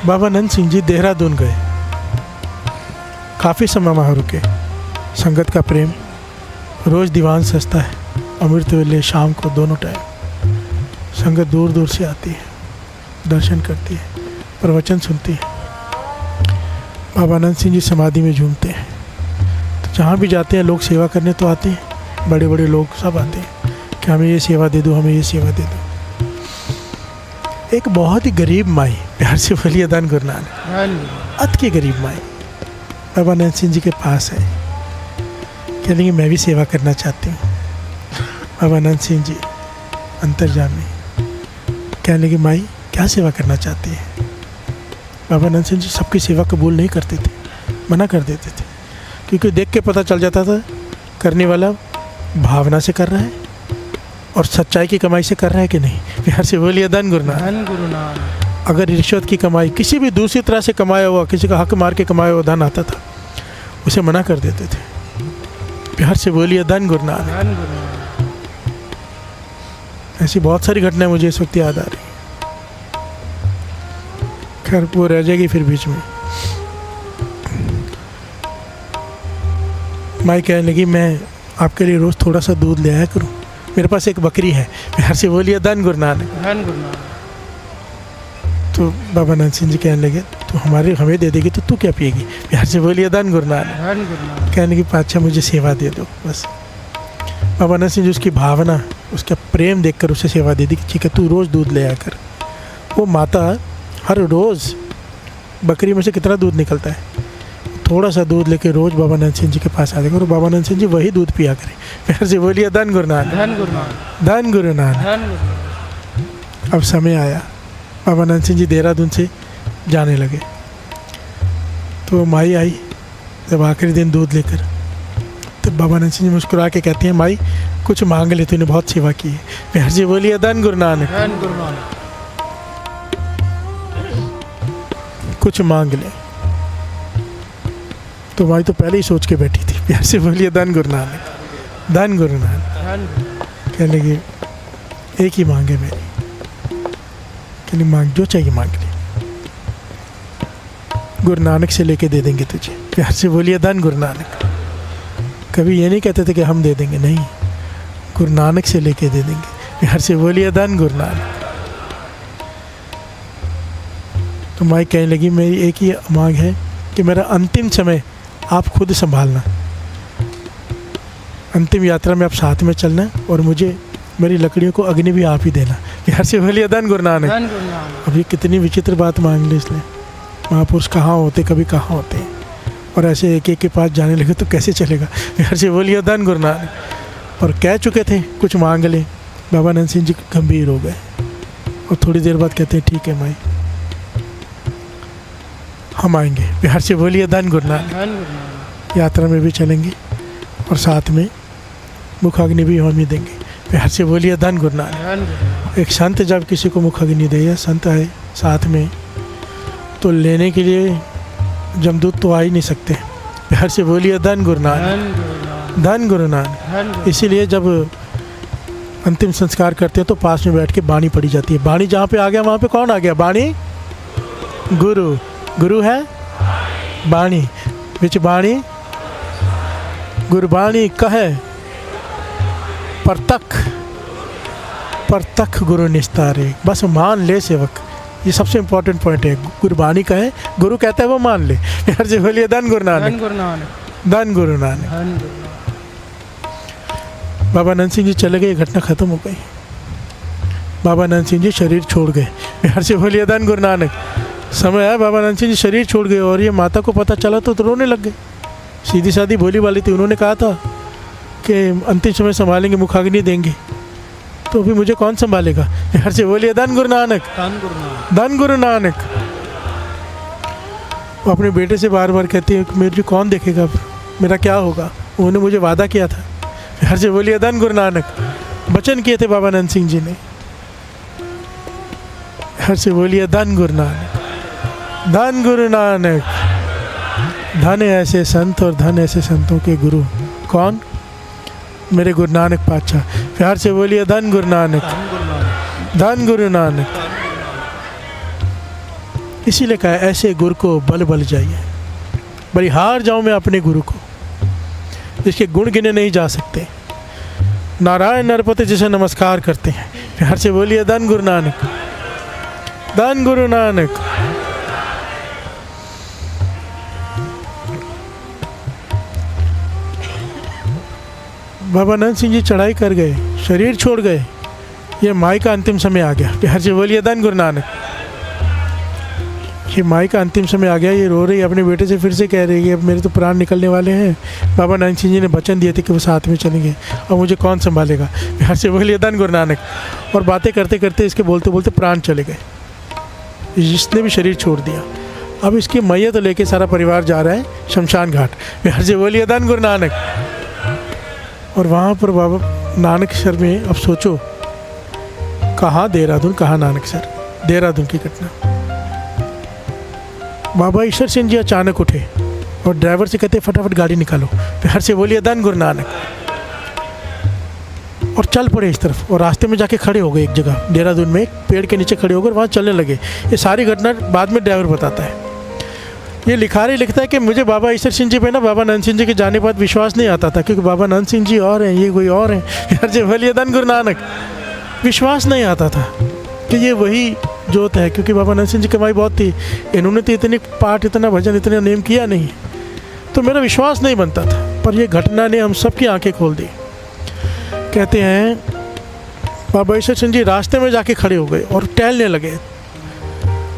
बाबा नंद सिंह जी देहरादून गए, काफ़ी समय वहाँ रुके। संगत का प्रेम, रोज़ दीवान सजता है, अमृत वेले शाम को दोनों टाइम संगत दूर दूर से आती है, दर्शन करती है, प्रवचन सुनती है। बाबा नंद सिंह जी समाधि में झूमते हैं। तो जहाँ भी जाते हैं लोग सेवा करने तो आते हैं, बड़े बड़े लोग सब आते हैं कि हमें ये सेवा दे दो, हमें ये सेवा दे दो। एक बहुत ही गरीब माई, प्यार से बोलिए दान गुरु नानक, अत की गरीब माई बाबा नंद सिंह जी के पास है। कह लेंगे मैं भी सेवा करना चाहती हूँ। बाबा नंद सिंह जी अंतर्जामी कह लेंगे माई क्या सेवा करना चाहती है। बाबा नंद सिंह जी सबकी सेवा कबूल नहीं करते थे, मना कर देते थे, क्योंकि देख के पता चल जाता था करने वाला भावना से कर रहा है और सच्चाई की कमाई से कर रहा है कि नहीं। प्यार से बोलिए धन गुरु नानक। अगर रिश्वत की कमाई, किसी भी दूसरी तरह से कमाया हुआ, किसी का हक मार के कमाया हुआ धन आता था, उसे मना कर देते थे। प्यार से बोलिए धन गुरु नानक। ऐसी बहुत सारी घटनाएं मुझे इस वक्त याद आ रही। खैर वो रह जाएगी फिर बीच में। माई कहने लगी मैं आपके लिए रोज़ थोड़ा सा दूध ले आया करूँ, मेरे पास एक बकरी है। प्यार से बोलिए धन गुरु नानक। तो बाबा नंद सिंह जी कहने लगे तो हमें दे देगी तो तू क्या पिएगी। प्यार से बोलिए धन गुरु नानक। कहने की अच्छा मुझे सेवा दे दो बस। बाबा नंद सिंह जी उसकी भावना, उसका प्रेम देखकर उसे सेवा दे दी कि ठीक है तू रोज़ दूध ले आकर। वो माता हर रोज़ बकरी में से कितना दूध निकलता है, थोड़ा सा दूध लेके रोज़ बाबा नंद सिंह जी के पास आ जाएगा और बाबा नंद सिंह जी वही दूध पिया करें। प्यार से बोलिए धन गुरु नानक। धन गुरु नानक। अब समय आया, बाबा नंद सिंह जी देहरादून से जाने लगे। तो माई आई जब आखिरी दिन दूध लेकर, तो बाबा नंद सिंह जी मुस्कुरा के कहती हैं माई कुछ मांग ले, तूने बहुत सेवा की है। प्यार से बोलिए धन गुरु नानक। कुछ मांग ले। तो माई तो पहले ही सोच के बैठी थी। प्यार से बोलिए धन गुरु नानक। धन गुरु नानक। कहने लगी एक ही मांग है मेरी, कहने मांग जो चाहिए मांग ले, गुरु नानक से लेके दे देंगे तुझे। प्यार से बोलिए धन गुरु नानक। कभी ये नहीं कहते थे कि हम दे देंगे, नहीं, गुरु नानक से लेके दे देंगे। प्यार से बोलिए धन गुरु नानक। तो माई कहने लगी मेरी एक ही मांग है कि मेरा अंतिम समय आप खुद संभालना, अंतिम यात्रा में आप साथ में चलना और मुझे मेरी लकड़ियों को अग्नि भी आप ही देना। प्यार से बोलिए धन गुरु नानक। अब ये कितनी विचित्र बात मांग ली इसने। महापुरुष कहाँ होते, कभी कहाँ होते हैं, और ऐसे एक एक के पास जाने लगे तो कैसे चलेगा। प्यार से बोलिए धन गुरु नानक। और कह चुके थे कुछ मांग ले। बाबा नंद सिंह जी गंभीर हो गए और थोड़ी देर बाद कहते हैं ठीक है माई हम आएंगे। प्यार से बोलिए धन गुरु नानक। यात्रा में भी चलेंगे और साथ में मुखाग्नि भी हम ही देंगे। प्यार से बोलिए धन गुरु नानक। एक संत जब किसी को मुखाग्नि दे, या संत आए साथ में, तो लेने के लिए जमदूत तो आ ही नहीं सकते। प्यार से बोलिए धन गुरु नानक। धन गुरु नानक। इसीलिए जब अंतिम संस्कार करते हैं तो पास में बैठ के बाणी पढ़ी जाती है। बाणी जहाँ पे आ गया वहाँ पे कौन आ गया? बाणी गुरु, गुरु है बाणी, विच बाणी गुरबाणी कहे परतख, परतख गुरु निस्तारे। बस मान ले सेवक, ये सबसे इम्पोर्टेंट पॉइंट है। गुरबाणी कहे, गुरु कहता है वो मान ले। यार जी बोलिए धन गुरु नानक। धन गुरु नानक। बाबा नंद सिंह जी चले गए, घटना खत्म हो गई। बाबा नंद सिंह जी शरीर छोड़ गए। यार से बोलिए धन गुरु नानक। समय आया बाबा नंद सिंह जी शरीर छोड़ गए और ये माता को पता चला तो रोने लग गए। सीधी सादी भोली वाली थी, उन्होंने कहा था कि अंतिम समय संभालेंगे, मुखाग्नि देंगे, तो अभी मुझे कौन संभालेगा। यार से बोलिए धन गुरु नानक। धन गुरु नानक। वो अपने बेटे से बार बार कहती है कि मेरे कौन देखेगा, मेरा क्या होगा। उन्होंने मुझे वादा किया था। यार से बोलिए धन गुरु नानक। वचन किए थे बाबा नंद सिंह जी ने। यार से बोलिए धन गुरु नानक। धन गुरु नानक। धन ऐसे संत और धन ऐसे संतों के गुरु। कौन? मेरे गुरु नानक पातशाह। प्यार से बोलिए धन गुरु नानक। धन गुरु नानक। इसीलिए कहा ऐसे गुरु को बल बल जाइए, बड़ी हार जाऊँ मैं अपने गुरु को, जिसके गुण गिने नहीं जा सकते। नारायण नरपति जिसे नमस्कार करते हैं। प्यार से बोलिए धन गुरु नानक, धन गुरु नानक। बाबा नंद सिंह जी चढ़ाई कर गए, शरीर छोड़ गए, ये माई का अंतिम समय आ गया। प्यार से बोलिए धन गुरु नानक। ये माई का अंतिम समय आ गया, ये रो रही है, अपने बेटे से फिर से कह रही है अब मेरे तो प्राण निकलने वाले हैं। बाबा नंद सिंह जी ने वचन दिए थे कि वो साथ में चलेंगे, अब मुझे कौन संभालेगा। प्यार से बोलिए धन गुरु नानक। और बातें करते करते इसके बोलते बोलते प्राण चले गए, जिसने भी शरीर छोड़ दिया। अब इसकी मैयत लेके सारा परिवार जा रहा है शमशान घाट। प्यार से बोलिए धन गुरु नानक। और वहाँ पर बाबा नानक सर में अब सोचो, कहाँ देहरादून, कहाँ नानक सर। देहरादून की घटना। बाबा ईश्वर सिंह जी अचानक उठे और ड्राइवर से कहते फटाफट गाड़ी निकालो। प्यार से बोलिए धन गुरु नानक। और चल पड़े इस तरफ, और रास्ते में जाके खड़े हो गए एक जगह देहरादून में, एक पेड़ के नीचे खड़े होकर वहाँ चलने लगे। ये सारी घटना बाद में ड्राइवर बताता है। ये लिखारी लिखता है कि मुझे बाबा ईश्वर सिंह जी पे ना बाबा नंद सिंह जी के जाने के बाद विश्वास नहीं आता था, क्योंकि बाबा नंद सिंह जी और हैं, ये कोई और हैं। प्यार से बोलिए धन गुरु नानक। विश्वास नहीं आता था कि ये वही जोत है, क्योंकि बाबा नंद सिंह जी की कमाई बहुत थी, इन्होंने तो इतनी पाठ, इतना भजन, इतना नेम किया नहीं, तो मेरा विश्वास नहीं बनता था। पर ये घटना ने हम सबकी आंखें खोल दी। कहते हैं बाबा ईश्वर सिंह जी रास्ते में जाके खड़े हो गए और टहलने लगे।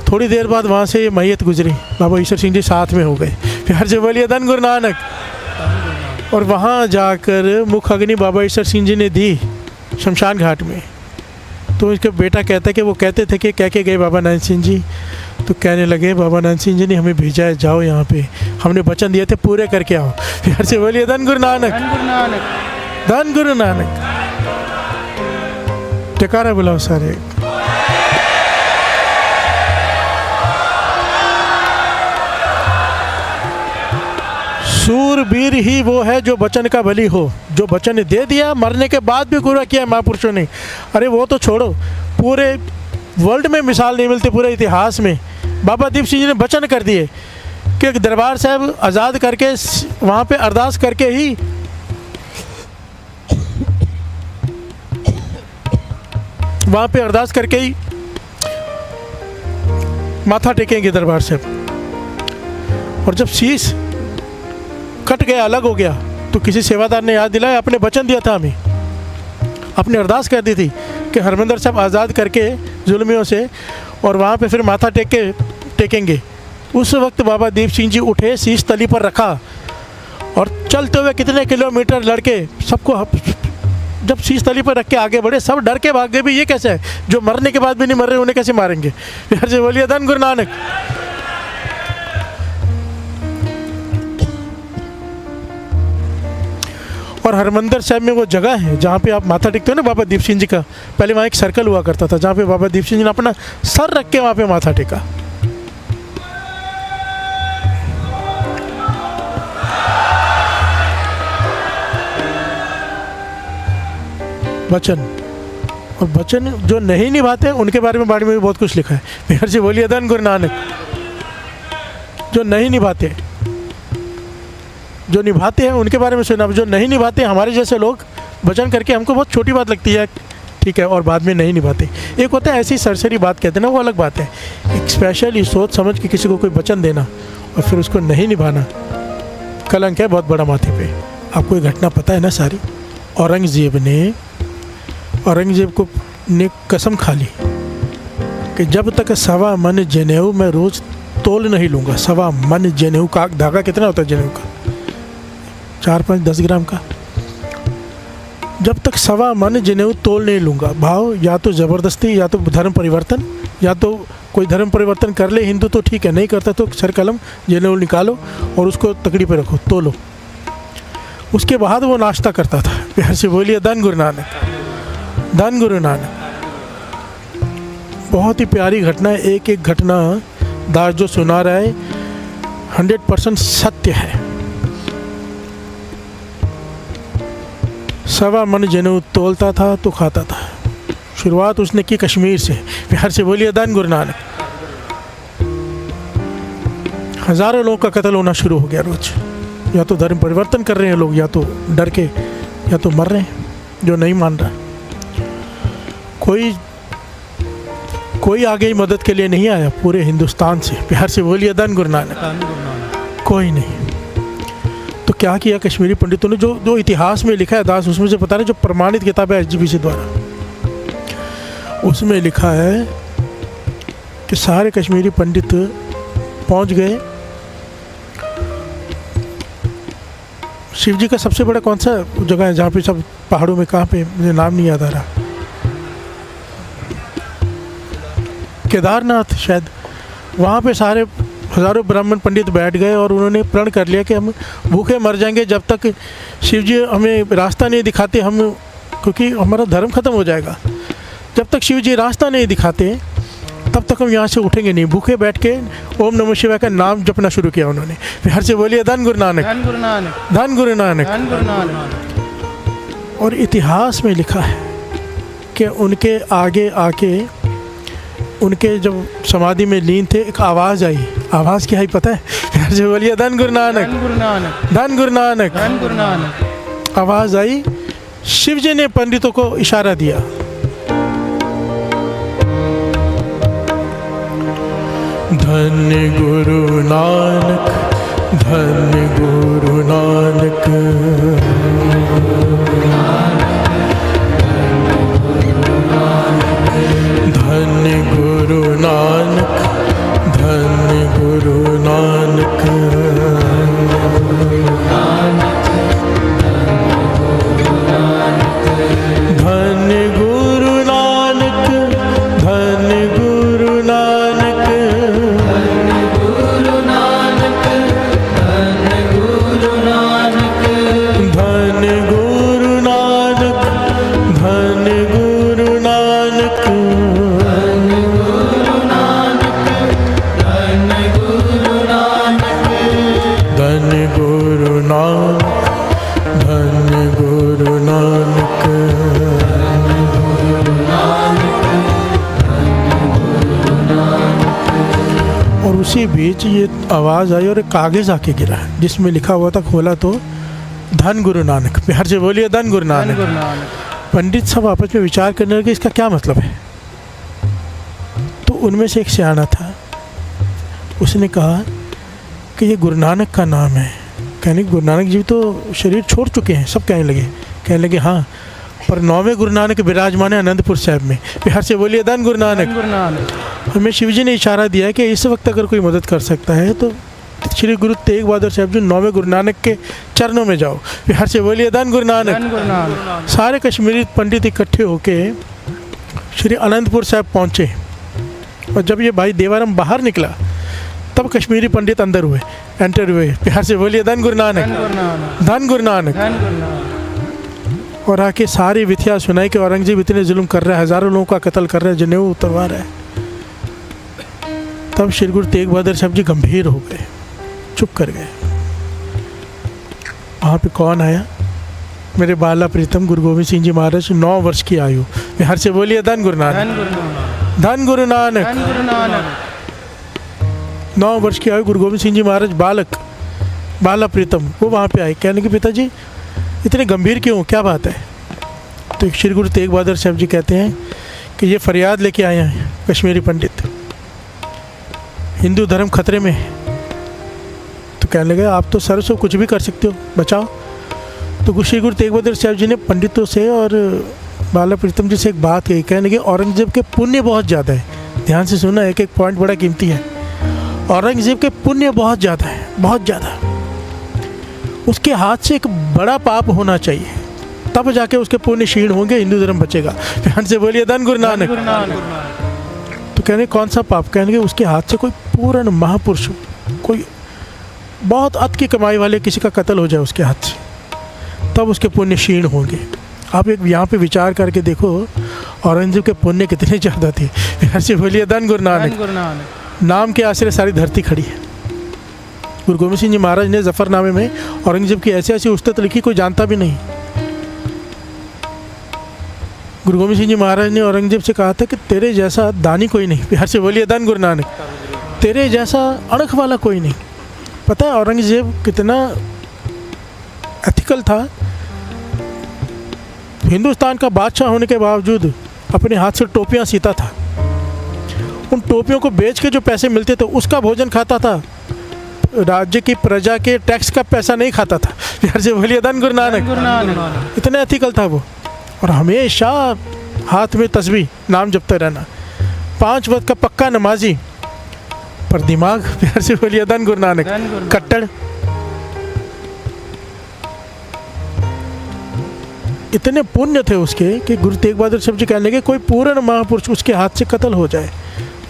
थोड़ी देर बाद वहाँ से ये मैयत गुजरी, बाबा ईश्वर सिंह जी साथ में हो गए। प्यार से बोलिए धन गुरु नानक। और वहाँ जाकर मुख अग्नि बाबा ईश्वर सिंह जी ने दी शमशान घाट में। तो इसका बेटा कहता है कि वो कहते थे कि कह के गए बाबा नंद सिंह जी, तो कहने लगे बाबा नंद सिंह जी ने हमें भेजा है, जाओ यहाँ पे, हमने वचन दिए थे पूरे करके आओ। प्यार से बोलिए धन गुरु नानक, धन गुरु नानक। टकारा बुलाओ सारे। सूरवीर ही वो है जो वचन का बली हो, जो वचन दे दिया, मरने के बाद भी पूरा किया महापुरुषों ने। अरे वो तो छोड़ो, पूरे वर्ल्ड में मिसाल नहीं मिलती, पूरे इतिहास में। बाबा दीप सिंह जी ने वचन कर दिए कि दरबार साहब आज़ाद करके वहाँ पे अरदास करके ही वहाँ पे अरदास करके ही माथा टेकेंगे दरबार साहब। और जब शीश कट गया, अलग हो गया, तो किसी सेवादार ने याद दिलाया, अपने वचन दिया था हमें, अपनी अरदास कर दी थी कि हरमंदिर साहब आज़ाद करके जुल्मियों से, और वहाँ पे फिर माथा टेकेंगे। उस वक्त बाबा दीप सिंह जी उठे, शीश तली पर रखा और चलते हुए कितने किलोमीटर लड़के, सबको जब शीश तली पर रख के आगे बढ़े, सब डर के भाग गए। भी ये कैसे है, जो मरने के बाद भी नहीं मर रहे, उन्हें कैसे मारेंगे। प्यार से बोलिए धन गुरु नानक। और हरमंदिर साहब में वो जगह है जहाँ पे आप माथा टेकते हो ना बाबा दीप सिंह जी का, पहले वहाँ एक सर्कल हुआ करता था जहाँ पे बाबा दीप सिंह जी ने अपना सर रख के वहाँ पे माथा टेका। वचन, और वचन जो नहीं निभाते उनके बारे में बाड़ी में भी बहुत कुछ लिखा है। प्यार से बोलिए धन गुरु नानक। जो नहीं निभाते, जो निभाते हैं उनके बारे में सुना, जो नहीं निभाते हमारे जैसे लोग वचन करके हमको बहुत छोटी बात लगती है, ठीक है, और बाद में नहीं निभाते। एक होता है ऐसी सरसरी बात कहते हैं ना, वो अलग बात है। एक स्पेशली सोच समझ के किसी को कोई वचन देना और फिर उसको नहीं निभाना, कलंक है बहुत बड़ा माथे पे। आपको ये घटना पता है ना सारी। औरंगजेब को ने कसम खा ली कि जब तक सवा मन जनेऊ मैं रोज़ तोल नहीं लूँगा। सवा मन जनेऊ का धागा कितना होता है जनेऊ का? 4-5-10 ग्राम का। जब तक सवा मन जनेऊ तोल नहीं लूँगा। भाव या तो ज़बरदस्ती, या तो धर्म परिवर्तन, या तो कोई धर्म परिवर्तन कर ले हिंदू तो ठीक है, नहीं करता तो सर कलम जनेऊ निकालो और उसको तकड़ी पे रखो, तोलो। उसके बाद वो नाश्ता करता था। प्यार से बोलिए धन गुरु नानक, धन गुरु नानक। बहुत ही प्यारी घटना है। एक एक घटना दास जो सुना रहा है 100% सत्य है। सवा मन जनेऊ तोलता था तो खाता था। शुरुआत उसने की कश्मीर से। प्यार से बोलिए धन गुरु नानक। हज़ारों लोगों का कत्ल होना शुरू हो गया रोज़। या तो धर्म परिवर्तन कर रहे हैं लोग, या तो डर के, या तो मर रहे हैं जो नहीं मान रहा। कोई आगे ही मदद के लिए नहीं आया पूरे हिंदुस्तान से। प्यार से बोलिए धन गुरु नानक। कोई नहीं। तो क्या किया कश्मीरी पंडितों ने, जो इतिहास में लिखा है दास, उसमें से पता नहीं, जो प्रमाणित किताब है SGPC द्वारा, उसमें लिखा है कि सारे कश्मीरी पंडित पहुंच गए। शिव जी का सबसे बड़ा कौन सा जगह है जहाँ पे सब पहाड़ों में, कहाँ पे, मुझे नाम नहीं याद आ रहा, केदारनाथ शायद। वहाँ पे सारे हज़ारों ब्राह्मण पंडित बैठ गए और उन्होंने प्रण कर लिया कि हम भूखे मर जाएंगे जब तक शिव जी हमें रास्ता नहीं दिखाते, हम, क्योंकि हमारा धर्म ख़त्म हो जाएगा। जब तक शिव जी रास्ता नहीं दिखाते तब तक हम यहाँ से उठेंगे नहीं। भूखे बैठ के ओम नमः शिवाय का नाम जपना शुरू किया उन्होंने। हर से बोलिए धन गुरु नानक, धन गुरु नानक, धन गुरु नानक, धन गुरु नानक। और इतिहास में लिखा है कि उनके आगे आके, उनके जब समाधि में लीन थे, एक आवाज़ आई। आवाज़ क्या आई पता है? हर से बोलिए धन गुरु नानक, धन गुरु नानक, धन गुरु नानक, धन गुरु नानक। आवाज़ आई। शिव जी ने पंडितों को इशारा दिया, धन गुरु नानक, धन गुरु नानक, धन गुरु नानक, धन गुरु नानक, धन गुरु नानक, धन गुरु नानक, उसी बीच ये आवाज़ आई और एक कागज़ आके गिरा जिसमें लिखा हुआ था, खोला तो धन गुरु नानक। प्यार से बोलिए धन गुरु नानक। पंडित सब आपस में विचार करने लगे इसका क्या मतलब है। तो उनमें से एक सियाना था, उसने कहा कि ये गुरु नानक का नाम है। कहने गुरु नानक जी तो शरीर छोड़ चुके हैं। सब कहने लगे हाँ, पर 9वें गुरु नानक विराजमान है आनंदपुर साहिब में। प्यार से बोलिए धन गुरु नानक। हमें शिव जी ने इशारा दिया है कि इस वक्त अगर कोई मदद कर सकता है तो श्री गुरु तेग बहादुर साहब जी 9वें गुरु नानक के चरणों में जाओ। प्यार से बोलिए धन गुरु नानक। सारे कश्मीरी पंडित इकट्ठे होके श्री आनंदपुर साहिब पहुँचे और जब ये भाई देवाराम बाहर निकला तब कश्मीरी पंडित अंदर हुए, एंटर हुए। प्यार से बोलिए धन गुरु नानक, धन गुरु नानक। और आके सारी विथिया सुनाई कि औरंगजेब इतने जुल्म कर रहा है, हज़ारों लोगों का कत्ल कर रहा है, जनेऊ उतरवा रहा है। तब श्री गुरु तेग बहादुर साहब जी गंभीर हो गए, चुप कर गए। वहाँ पे कौन आया? मेरे बाला प्रीतम गुरु गोविंद सिंह जी महाराज, 9 वर्ष की आयु। हर से बोलिए धन गुरु नानक, धन गुरु नानक। 9 वर्ष की आयु गुरु गोविंद सिंह जी महाराज, बाला प्रीतम, वो वहाँ पे आए। कहने के पिताजी इतने गंभीर क्यों, क्या बात है? तो एक श्री गुरु तेग बहादुर साहब जी कहते हैं कि ये फरियाद लेके आए हैं कश्मीरी पंडित, हिंदू धर्म खतरे में है। तो कहने लगे आप तो सर से कुछ भी कर सकते हो, बचाओ। तो श्री गुरु तेग बहादुर साहब जी ने पंडितों से और बाला प्रीतम जी से एक बात कही। कहने लगे औरंगजेब के पुण्य बहुत ज़्यादा है। ध्यान से सुनना, एक एक पॉइंट बड़ा कीमती है। औरंगजेब के पुण्य बहुत ज़्यादा है, बहुत ज़्यादा। उसके हाथ से एक बड़ा पाप होना चाहिए, तब जाके उसके पुण्य क्षीण होंगे, हिंदू धर्म बचेगा। ध्यान से बोलिए धन गुरु नानक। तो कहने कौन सा पाप? कहने उसके हाथ से कोई पूर्ण महापुरुष, कोई बहुत अत की कमाई वाले किसी का कत्ल हो जाए उसके हाथ से, तब उसके पुण्य क्षीण होंगे। आप एक यहाँ पे विचार करके देखो औरंगजेब के पुण्य कितने ज़्यादा थे। ध्यान से बोलिए धन गुरु नानक। नाम के आश्रय सारी धरती खड़ी है। गुरु गोविंद सिंह जी महाराज ने जफरनामे में औरंगजेब की ऐसी ऐसी उस्तत लिखी, कोई जानता भी नहीं। गुरु गोविंद सिंह जी महाराज ने औरंगजेब से कहा था कि तेरे जैसा दानी कोई नहीं। प्यार से बोलिए धन गुरु नानक। तेरे जैसा अणख वाला कोई नहीं। पता है औरंगजेब कितना एथिकल था। हिंदुस्तान का बादशाह होने के बावजूद अपने हाथ से टोपियाँ सीता था। उन टोपियों को बेच के जो पैसे मिलते थे उसका भोजन खाता था, राज्य की प्रजा के टैक्स का पैसा नहीं खाता था। यार से बोलिए धन गुरु नानक। इतना एथिकल था वो। और हमेशा हाथ में तस्बीह, नाम जपते रहना, 5 वक्त का पक्का नमाजी, पर दिमाग, प्यार से बोलिए धन गुरु नानक, कट्टर। इतने पुण्य थे उसके कि गुरु तेग बहादुर साहब जी कहने लगे कोई पूर्ण महापुरुष उसके हाथ से कत्ल हो जाए,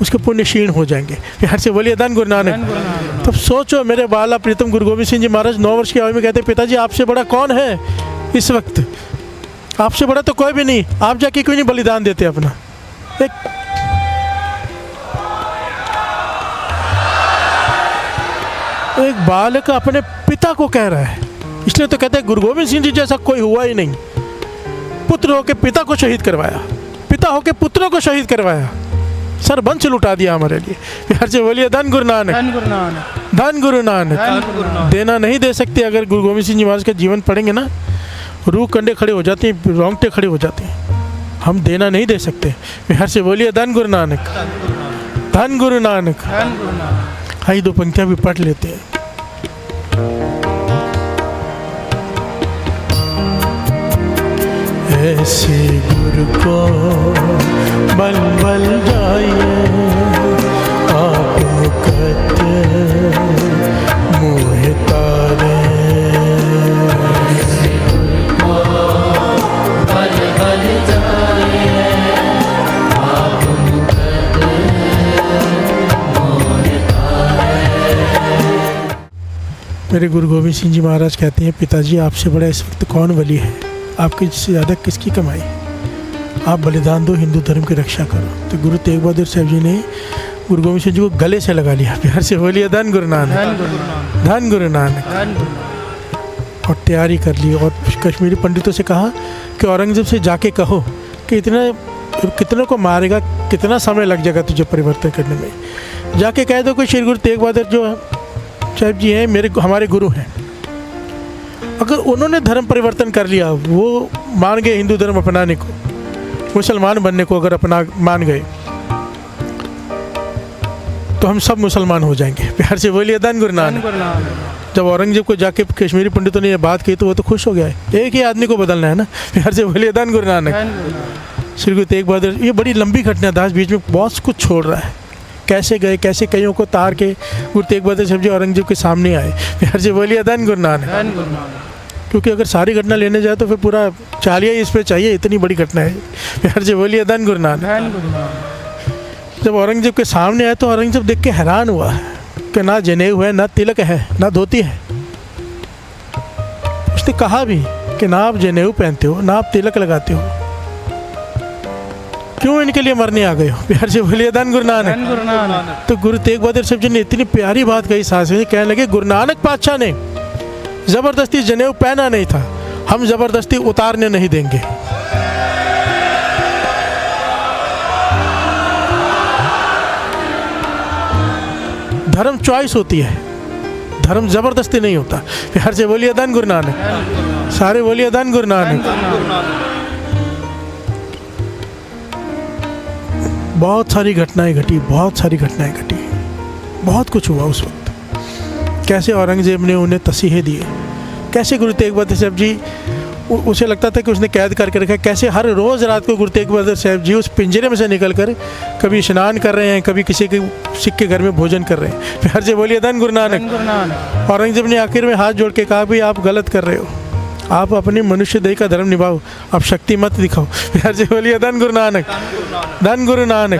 उसके पुण्य क्षीण हो जाएंगे। प्यार से बोलिए धन गुरु नानक। तब सोचो मेरे बाला प्रीतम गुरु गोविंद सिंह जी महाराज 9 वर्ष की आयु में कहते, पिताजी आपसे बड़ा कौन है इस वक्त, आपसे बड़ा तो कोई भी नहीं, आप जाके क्यों नहीं बलिदान देते अपना। एक बालक अपने पिता को कह रहा है, इसलिए तो कहते हैं गुरु गोविंद सिंह जी जैसा कोई हुआ ही नहीं। पुत्र होके पिता को शहीद करवाया, पिता होके पुत्रों को शहीद करवाया, सरबंश लुटा दिया हमारे लिए। प्यार से बोलिए धन गुरु नानक, धन गुरु नानक। देना नहीं दे सकते। अगर गुरु गोविंद सिंह जी महाराज का जीवन पढ़ेंगे ना, रूह कंडे खड़े हो जाते हैं, रोंगटे खड़े हो जाते हैं। हम देना नहीं दे सकते। प्यार से बोलिए धन गुरु नानक, धन गुरु नानक। आइए 2 पंक्तियां भी पढ़ लेते हैं। ऐसे गुरु को बल बल जाइए, आप मुकत मोह तारे। ऐसे गुरु को बल बल जाइए, आप मुकत मोह तारे। मेरे गुरु गोविंद सिंह जी महाराज कहते हैं, पिताजी आपसे बड़ा इस वक्त कौन वली है, आपकी से ज़्यादा किसकी कमाई, आप बलिदान दो, हिंदू धर्म की रक्षा करो। तो गुरु तेग बहादुर साहब जी ने गुरु गोविंद सिंह जी को गले से लगा लिया। प्यार से बोलिए धन गुरु नानक, धन गुरु नानक। और तैयारी कर ली और कश्मीरी पंडितों से कहा कि औरंगजेब से जाके कहो कि कितने को मारेगा, कितना समय लग जाएगा तुझे परिवर्तन करने में। जाके कह दो कि श्री गुरु तेग बहादुर जो साहब जी हैं हमारे गुरु हैं। अगर उन्होंने धर्म परिवर्तन कर लिया, वो मान गए हिंदू धर्म अपनाने को, मुसलमान बनने को अगर अपना मान गए, तो हम सब मुसलमान हो जाएंगे। प्यार से बोलिए धन गुरु नानक। जब औरंगजेब को जाके कश्मीरी पंडितों ने ये बात कही तो वो तो खुश हो गया है। एक ही आदमी को बदलना है ना। प्यार से बोलिए धन गुरु नानक। श्री गुरु तेग बहादुर, ये बड़ी लंबी घटना दास, बीच में बहुत कुछ छोड़ रहा है। कैसे गए, कैसे कईयों को तार के गुरु तेग बहादुर साहब जी औरंगजेब के सामने आए। प्यार से बोलिए धन गुरु नानक। क्योंकि अगर सारी घटना लेने जाए तो फिर पूरा चालिया इस पे चाहिए, इतनी बड़ी घटना है। प्यार से बोलिए धन गुरु नानक। जब औरंगजेब के सामने आए तो औरंगजेब देख के हैरान हुआ कि ना जनेऊ है, ना तिलक है, ना धोती है। उसने कहा भी कि ना आप जनेऊ पहनते हो, ना आप तिलक लगाते हो, क्यों इनके लिए मरने आ गए हो। प्यार से बोलिए धन गुरु नानक। तो गुरु तेग बहादुर साहब जी ने इतनी प्यारी बात कही, सास में कहने लगे गुरु नानक पातशाह ने जबरदस्ती जनेऊ पहना नहीं था, हम जबरदस्ती उतारने नहीं देंगे। धर्म चॉइस होती है, धर्म जबरदस्ती नहीं होता। प्यार से बोलिए धन गुरु नानक, सारे बोलिए धन गुरु नानक। बहुत सारी घटनाएं घटी, बहुत सारी घटनाएं घटी, बहुत कुछ हुआ उस वक्त। कैसे औरंगजेब ने उन्हें तसीहे दिए, कैसे गुरु तेग बहादुर साहब जी, उसे लगता था कि उसने कैद करके रखा है। कैसे हर रोज़ रात को गुरु तेग बहादुर साहब जी उस पिंजरे में से निकलकर कभी स्नान कर रहे हैं, कभी किसी के सिख के घर में भोजन कर रहे हैं। प्यार से बोलिए धन गुरु नानक। औरंगजेब ने आखिर में हाथ जोड़ के कहा, भाई आप गलत कर रहे हो, आप अपने मनुष्य देह का धर्म निभाओ, आप शक्ति मत दिखाओ। प्यार से बोलिए धन गुरु नानक, धन गुरु नानक।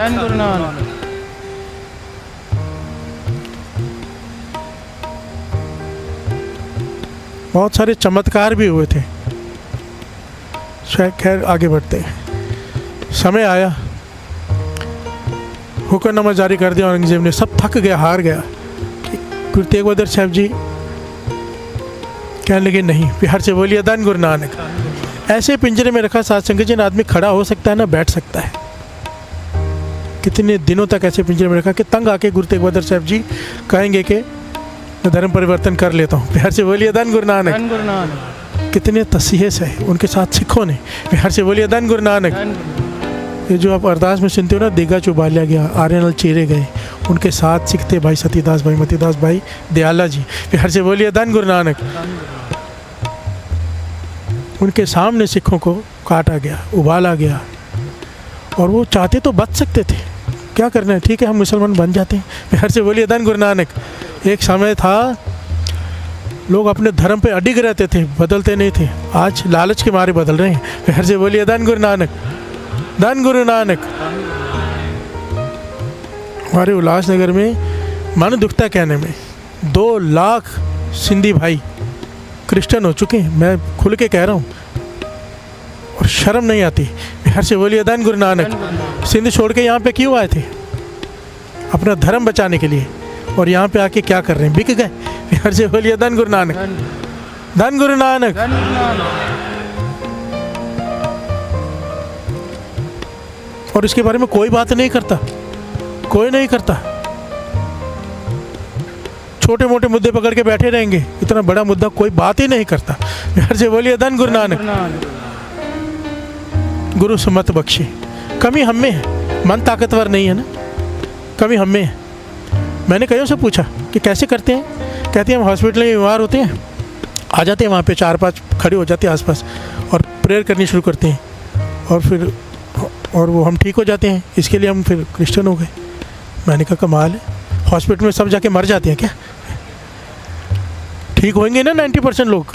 बहुत सारे चमत्कार भी हुए थे। खैर आगे बढ़ते हैं। समय आया, हुक्मनामा जारी कर दिया औरंगजेब ने, सब थक गया, हार गया। गुरु तेग बहादुर साहब जी कहने लगे नहीं। प्यार से बोलिए धन गुरु नानक। ऐसे पिंजरे में रखा साथ संगत जी, आदमी खड़ा हो सकता है ना बैठ सकता है। कितने दिनों तक ऐसे पिंजरे में रखा कि तंग आके गुरु तेग बहादुर साहब जी कहेंगे कि मैं धर्म परिवर्तन कर लेता हूँ। प्यार से बोलिए धन गुरु नानक। धन गुरु नानक। कितने तसीहे से उनके साथ सिखों ने, प्यार से बोलिए धन गुरु नानक। ये जो आप अरदास में सुनते हो ना, देगा चुबालिया गया, आर्यनल चीरे गए, उनके साथ सीखते भाई सतीदास भाई, मतीदास भाई, दयाला जी, प्यार से बोलिए धन गुरु नानक। उनके सामने सिखों को काटा गया, उबाला गया, और वो चाहते तो बच सकते थे, क्या करना है, ठीक है हम मुसलमान बन जाते हैं, प्यार से बोलिए धन गुरु नानक। एक समय था लोग अपने धर्म पे अडिग रहते थे, बदलते नहीं थे, आज लालच के मारे बदल रहे हैं, प्यार से बोलिए धन गुरु नानक। धन गुरु नानक। हमारे उल्लासनगर में मन दुखता कहने में 2 लाख सिंधी भाई क्रिश्चियन हो चुके हैं, मैं खुल के कह रहा हूँ, और शर्म नहीं आती, प्यार से बोलिए धन गुरु नानक। सिंध छोड़ के यहाँ पे क्यों आए थे? अपना धर्म बचाने के लिए, और यहाँ पे आके क्या कर रहे हैं, बिक गए, प्यार से बोलिए धन गुरु नानक। धन गुरु नानक। और इसके बारे में कोई बात नहीं करता, कोई नहीं करता, छोटे मोटे मुद्दे पकड़ के बैठे रहेंगे, इतना बड़ा मुद्दा कोई बात ही नहीं करता, प्यार से बोलिए धन गुरु नानक। गुरु सुमत बख्शे। कमी हम में है, मन ताकतवर नहीं है ना, कमी हम में है। मैंने कईयों से पूछा कि कैसे करते हैं, कहते हैं हम हॉस्पिटल में बीमार होते हैं, आ जाते हैं वहाँ पे 4-5 खड़े हो जाते हैं आसपास और प्रेयर करनी शुरू करते हैं, और वो हम ठीक हो जाते हैं, इसके लिए हम फिर क्रिश्चियन हो गए। मैंने कहा कमाल है, हॉस्पिटल में सब जाके मर जाते हैं क्या? ठीक होंगे ना 90% लोग,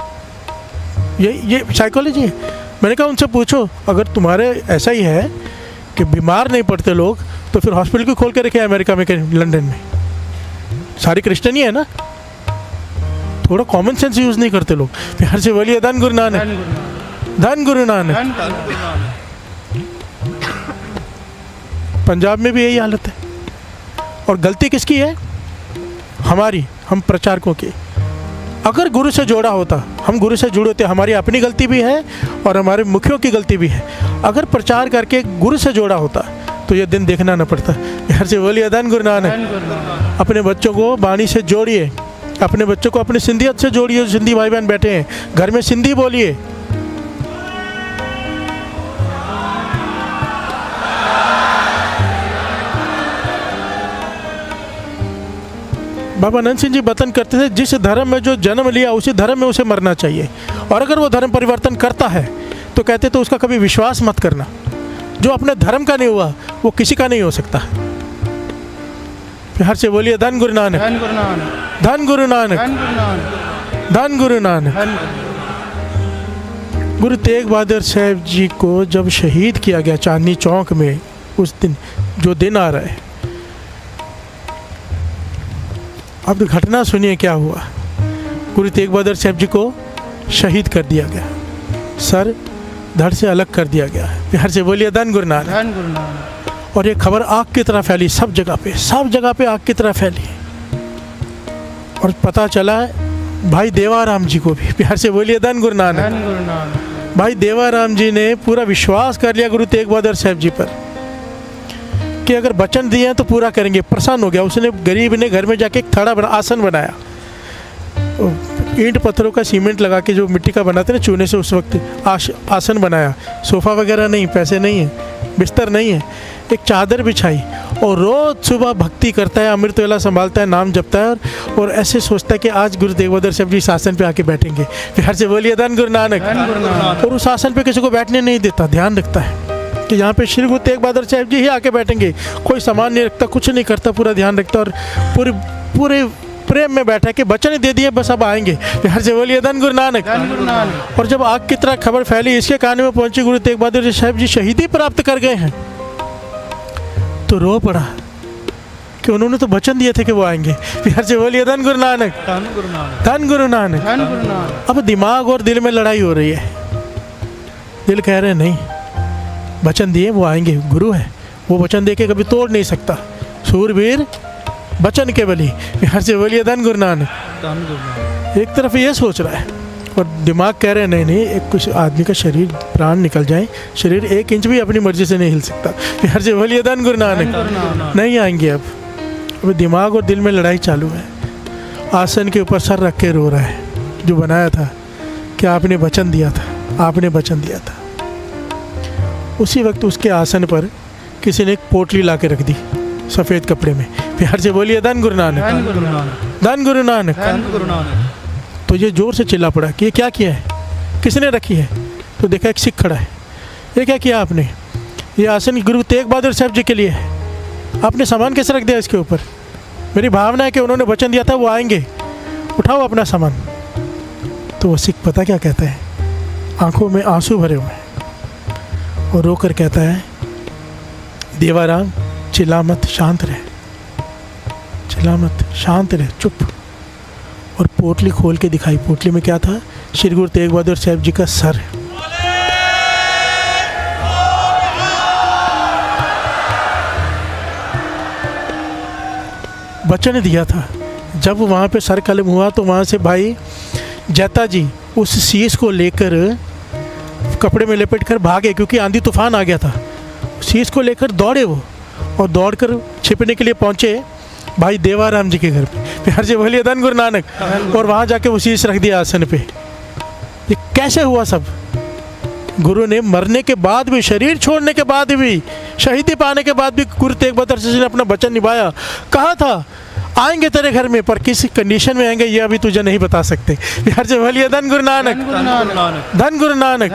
ये साइकोलॉजी है। मैंने कहा उनसे पूछो, अगर तुम्हारे ऐसा ही है कि बीमार नहीं पड़ते लोग, तो फिर हॉस्पिटल क्यों खोल के रखे अमेरिका में, लंदन में? सारी क्रिश्चियन ही है ना, थोड़ा कॉमन सेंस यूज़ नहीं करते लोग, प्यार से बोलिए धन गुरु नानक। धन गुरु नानक। पंजाब में भी यही हालत है, और गलती किसकी है? हमारी, हम प्रचारकों की। अगर गुरु से जोड़ा होता, हम गुरु से जुड़े होते, हमारी अपनी गलती भी है और हमारे मुखियों की गलती भी है। अगर प्रचार करके गुरु से जोड़ा होता तो ये दिन देखना न पड़ता, यार से बोलिए धन गुरु नानक। अपने बच्चों को बाणी से जोड़िए, अपने बच्चों को अपनी सिंधियत से जोड़िए, सिंधी भाई बहन बैठे हैं घर में, सिंधी बोलिए। बाबा नंद सिंह जी वतन करते थे, जिस धर्म में जो जन्म लिया उसी धर्म में उसे मरना चाहिए, और अगर वो धर्म परिवर्तन करता है तो कहते तो उसका कभी विश्वास मत करना। जो अपने धर्म का नहीं हुआ वो किसी का नहीं हो सकता। प्यार से बोलिए धन गुरु नानक। धन गुरु नानक। धन गुरु नानक। धन गुरु नानक। गुरु तेग बहादुर साहब जी को जब शहीद किया गया चांदनी चौक में, उस दिन जो दिन आ रहा है, अब घटना सुनिए क्या हुआ। गुरु तेग बहादुर साहब जी को शहीद कर दिया गया, सर धड़ से अलग कर दिया गया। प्यार से बोलिए धन गुरु नानक। धन गुरु नानक। और ये खबर आग की तरह फैली, सब जगह पे, सब जगह पे आग की तरह फैली, और पता चला भाई देवाराम जी को भी। प्यार से बोलिए धन गुरु नानक। धन गुरु नानक। भाई देवाराम जी ने पूरा विश्वास कर लिया गुरु तेग बहादुर साहब जी पर कि अगर वचन दिए हैं तो पूरा करेंगे। प्रसन्न हो गया, उसने गरीब ने घर में जाके एक थड़ा बना, आसन बनाया, ईंट पत्थरों का सीमेंट लगा के, जो मिट्टी का बनाते ना चूने से, उस वक्त आसन बनाया। सोफ़ा वगैरह नहीं, पैसे नहीं है, बिस्तर नहीं है, एक चादर बिछाई, और रोज़ सुबह भक्ति करता है, अमृत वेला संभालता है, नाम जपता है, और ऐसे सोचता है कि आज गुरु तेग बहादुर साहब जी आसन पे आके बैठेंगे। प्यार से बोलिए धन गुरु नानक। और उस आसन पे किसी को बैठने नहीं देता, ध्यान रखता है कि यहाँ पे श्री गुरु तेग बहादुर साहब जी ही आके बैठेंगे। कोई सामान नहीं रखता, कुछ नहीं करता, पूरा ध्यान रखता, और पूरे प्रेम में बैठा कि वचन दे दिए बस अब आएंगे। प्यार से बोलिए धन गुरु नानक। और जब आग की तरह खबर फैली, इसके कान में पहुंची गुरु तेग बहादुर साहब जी शहीदी प्राप्त कर गए हैं, तो रो पड़ा कि उन्होंने तो वचन दिए थे कि वो आएंगे। प्यार से बोलिए धन गुरु नानक। धन गुरु नानक। अब दिमाग और दिल में लड़ाई हो रही है। दिल कह रहे नहीं, वचन दिए वो आएंगे, गुरु है, वो वचन दे के कभी तोड़ नहीं सकता। सूरवीर वचन के बली। प्यार से बोलिए धन गुरु नानक। एक तरफ ये सोच रहा है और दिमाग कह रहे हैं नहीं नहीं, एक कुछ आदमी का शरीर प्राण निकल जाए, शरीर 1 इंच भी अपनी मर्जी से नहीं हिल सकता। प्यार से बोलिए धन गुरु नानक। नहीं आएंगे अब दिमाग और दिल में लड़ाई चालू है। आसन के ऊपर सर रख के रो रहा है, जो बनाया था कि आपने वचन दिया था, आपने वचन दिया था। उसी वक्त उसके आसन पर किसी ने एक पोटली ला के रख दी सफ़ेद कपड़े में। प्यार से बोलिए धन गुरु नानक, धन गुरु नानक, धन गुरु नानक, धन गुरु नानक। तो ये ज़ोर से चिल्ला पड़ा कि ये क्या किया है, किसने रखी है? तो देखा एक सिख खड़ा है। ये क्या किया आपने? ये आसन गुरु तेग बहादुर साहब जी के लिए है, आपने सामान कैसे रख दिया इसके ऊपर? मेरी भावना है कि उन्होंने वचन दिया था वो आएंगे, उठाओ अपना सामान। तो वो सिख पता क्या कहता है, आंखों में आंसू भरे हुए हैं और रोकर कहता है, देवाराम चिल्ला मत, शांत रहे, चिल्ला मत, शांत रहे, चुप। और पोटली खोल के दिखाई। पोटली में क्या था? श्री गुरु तेग बहादुर साहब जी का सर। वचन दिया था। जब वहाँ पे सर कलम हुआ तो वहाँ से भाई जैता जी उस शीश को लेकर कपड़े में लपेट कर भागे, क्योंकि आंधी तूफान आ गया था। शीश को लेकर दौड़े वो, और दौड़कर छिपने के लिए पहुँचे भाई देवाराम जी के घर पे। प्यार से बोलिए धन गुरु नानक। और वहाँ जाके वो शीश रख दिया आसन पे। ये कैसे हुआ सब? गुरु ने मरने के बाद भी, शरीर छोड़ने के बाद भी, शहीदी पाने के बाद भी गुरु तेग बहादुर जी ने अपना वचन निभाया। कहा था आएंगे तेरे घर में, पर किस कंडीशन में आएंगे ये अभी तुझे नहीं बता सकते। प्यार से बोलिए धन गुरु नानक, धन गुरु नानक।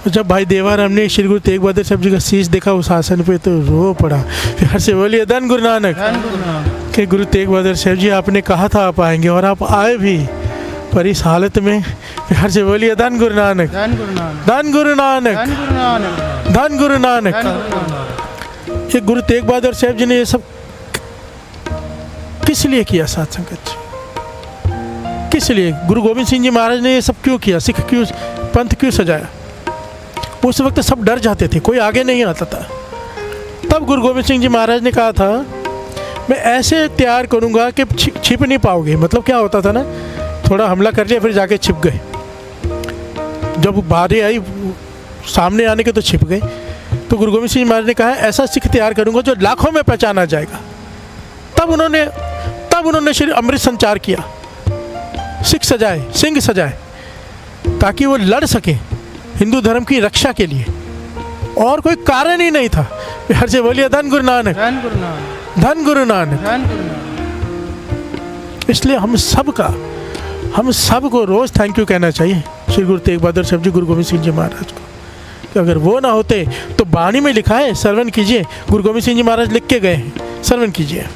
जब भाई देवाराम ने श्री गुरु तेग बहादुर साहब जी का शीश देखा उस आसन पे तो रो पड़ा। प्यार से बोलिए धन गुरु नानक। कि गुरु तेग बहादुर साहब जी आपने कहा था आप आएंगे, और आप आए भी, पर इस हालत में। प्यार से बोलिए धन गुरु नानक, धन गुरु नानक, धन गुरु नानक, धन गुरु नानक, धन गुरु नानक। ये गुरु तेग बहादुर साहब जी ने ये सब किस लिए किया? साथ संगत जी, किस लिए? गुरु गोविंद सिंह जी महाराज ने ये सब क्यों किया? सिख क्यों, पंथ क्यों सजाया? उस वक्त सब डर जाते थे, कोई आगे नहीं आता था। तब गुरु गोविंद सिंह जी महाराज ने कहा था, मैं ऐसे तैयार करूंगा कि छिप नहीं पाओगे। मतलब क्या होता था ना, थोड़ा हमला कर लिया फिर जाके छिप गए, जब बारी आई सामने आने के तो छिप गए। तो गुरु गोविंद सिंह महाराज ने कहा, ऐसा सिख तैयार करूंगा जो लाखों में पहचाना जाएगा। तब उन्होंने श्री अमृत संचार किया, सिख सजाए, सिंह सजाए, ताकि वो लड़ सके हिंदू धर्म की रक्षा के लिए, और कोई कारण ही नहीं था। प्यार से बोलिए धन गुरु नानक, धन गुरु नानक, धन गुरु नानक। धन गुरु नानक। इसलिए हम सबको रोज़ थैंक यू कहना चाहिए श्री गुरु तेग बहादुर साहब जी, गुरु गोविंद सिंह जी महाराज को। कि अगर वो ना होते तो बाणी में लिखा है, श्रवण कीजिए, गुरु गोविंद सिंह जी महाराज लिख के गए हैं, श्रवण कीजिए।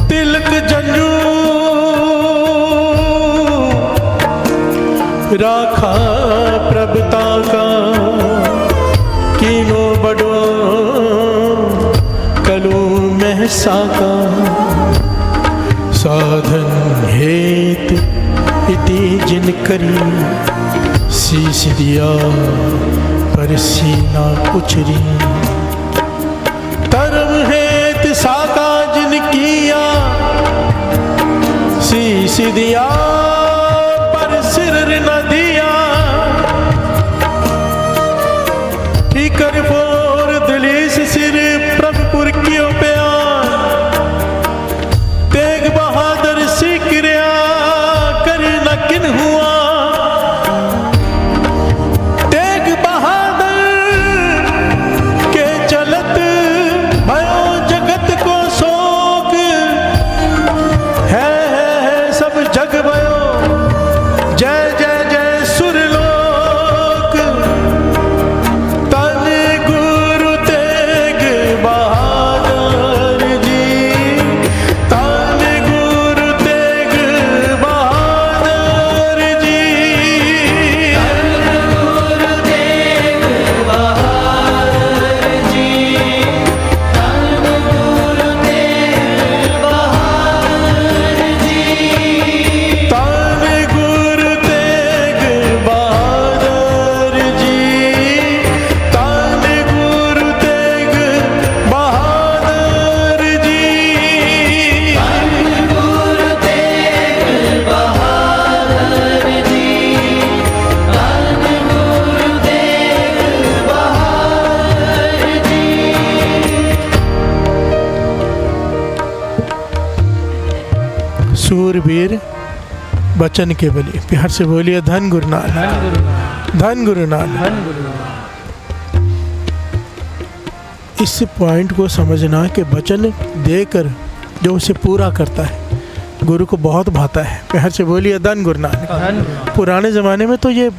तिलक जंजू राखा प्रभुता का, कीनो बड़ो कलू महसा का, साधन हेत इति जिन करी, शीश दिया पर सीना उचरी, धर्म हेत साका जिन किया, शीश दिया पर सिर न दिया, ठीकर फोर दलीस सिर प्रभुपुर क्यों प्यार, तेग बहादुर सिकरिया कर न किन हुआ, तेग बहादुर के चलत भयो जगत को शोक है सब जग भयो सूरबीर बचन के बली। प्यार से बोलिए धन गुरु नानक, धन गुरु नानक, धन गुरु नानक। धन गुरु नानक। इस पॉइंट को समझना कि वचन देकर जो उसे पूरा करता है गुरु को बहुत भाता है। प्यार से बोलिए धन गुरु नानक। धन गुरु नानक। पुराने ज़माने में तो ये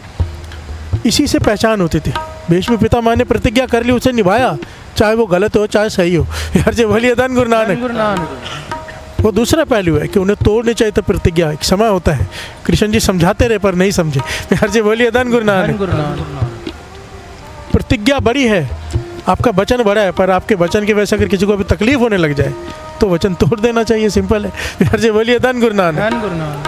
इसी से पहचान होती थी। भीष्म पितामह ने प्रतिज्ञा कर ली, उसे निभाया, चाहे वो गलत हो चाहे सही हो। प्यार से बोलिए धन गुरु धन नानक। गुरु नानक। वो दूसरा पहलू है कि उन्हें तोड़नी चाहिए तो प्रतिज्ञा एक समय होता है। कृष्ण जी समझाते रहे पर नहीं समझे। प्यार से बोलिए धन गुरु धन नानक। गुरु नानक। प्रतिज्ञा बड़ी है, आपका वचन बड़ा है, पर आपके वचन की वजह से अगर किसी को अभी तकलीफ होने लग जाए तो वचन तोड़ देना चाहिए, सिंपल है। प्यार से बोलिए धन गुरु नानक। धन गुरु नानक।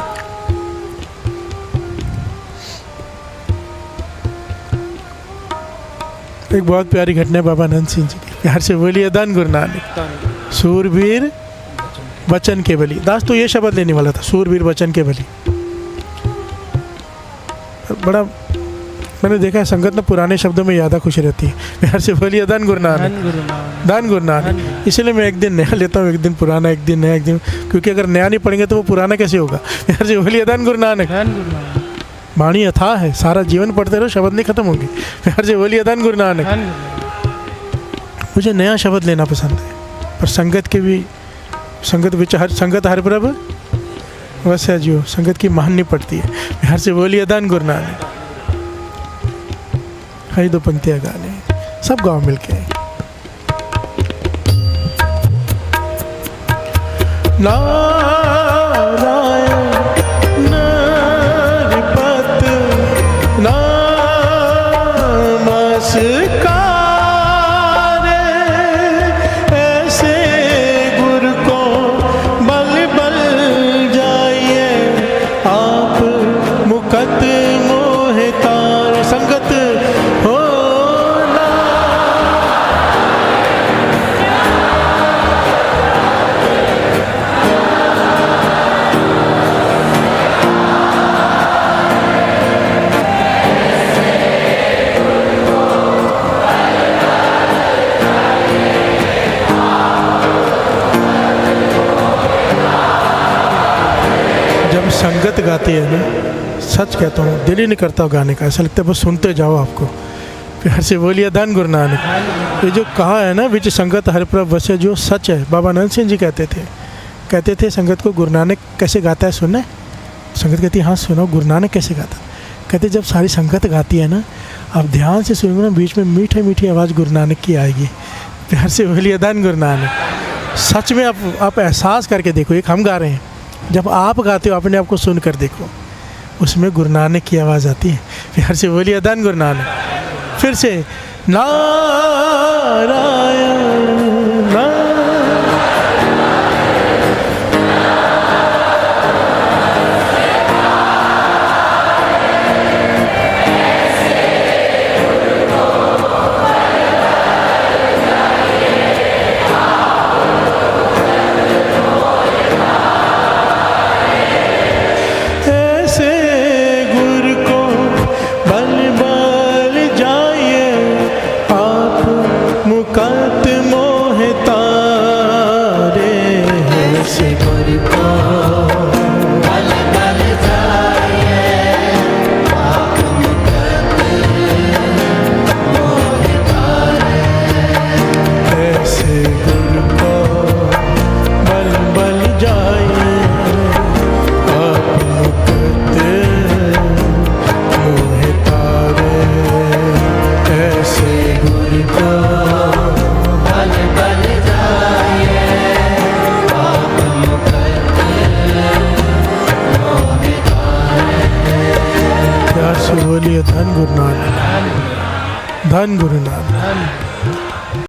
एक बहुत प्यारी घटना है बाबा नंद सिंह जी की। प्यार से बोलिए धन गुरु नानक। सूरबीर वचन के बली। दास तो ये शब्द लेने वाला था, सूरबीर वचन के बली। बड़ा मैंने देखा है संगत में पुराने शब्दों में ज़्यादा खुशी रहती है। प्यार से बोलिए धन गुरु नानक, धन गुरु नानक। धन गुरु नानक। इसलिए मैं एक दिन नया लेता हूँ, एक दिन पुराना, एक दिन नया, एक दिन, क्योंकि अगर नया नहीं पढ़ेंगे तो वो पुराना कैसे होगा। प्यार से बोलिए धन गुरु नानक। धन गुरु नानक। वाणी अथाह है, सारा जीवन पढ़ते रहो, शब्द नहीं खत्म होंगे। प्यार से बोलिए धन गुरु नानक। धन गुरु नानक। मुझे नया शब्द लेना पसंद है, पर संगत के भी संगत विचार संगत हर प्रभ वैसे जो संगत की मान नहीं पड़ती है। प्यार से बोलिए धन गुरु नानक। हरी दो पंक्तियाँ गाने सब गाँव मिलके। नारायण नरपत नमस्कार, ऐसे गुरु को बल बल जाइए आप मुकत मोहितार। संगत हो ना जब संगत गाती है ना, सच कहता हूँ दिल ही नहीं करता गाने का, ऐसा लगता है बस सुनते जाओ आपको। प्यार से बोलिए धन गुरु नानक। ये जो कहा है ना विच संगत हर प्रभ वसे, जो सच है। बाबा नंद सिंह जी कहते थे संगत को गुरु नानक कैसे गाता है सुनना है। संगत कहती है हाँ सुनो गुरु नानक कैसे गाता। कहते जब सारी संगत गाती है ना, आप ध्यान से सुनोगे ना, बीच में मीठी मीठी आवाज़ गुरु नानक की आएगी। प्यार से बोलिए धन गुरु नानक। सच में आप एहसास करके देखो, एक हम गा रहे हैं, जब आप गाते हो अपने आप को सुन कर देखो, उसमें गुरु नानक की आवाज़ आती है। प्यार से बोलिए धन गुरु नानक। फिर से नारायण ना मुकत मोहितारे। ऐसे गुरु को बल बल जाइए आप मुकत मोहितारे। ऐसे गुरु को बल बल जाइए आप मुकत मोहितारे। ऐसे गुरु को बोलिए धन गुरु नानक, धन गुरु नानक।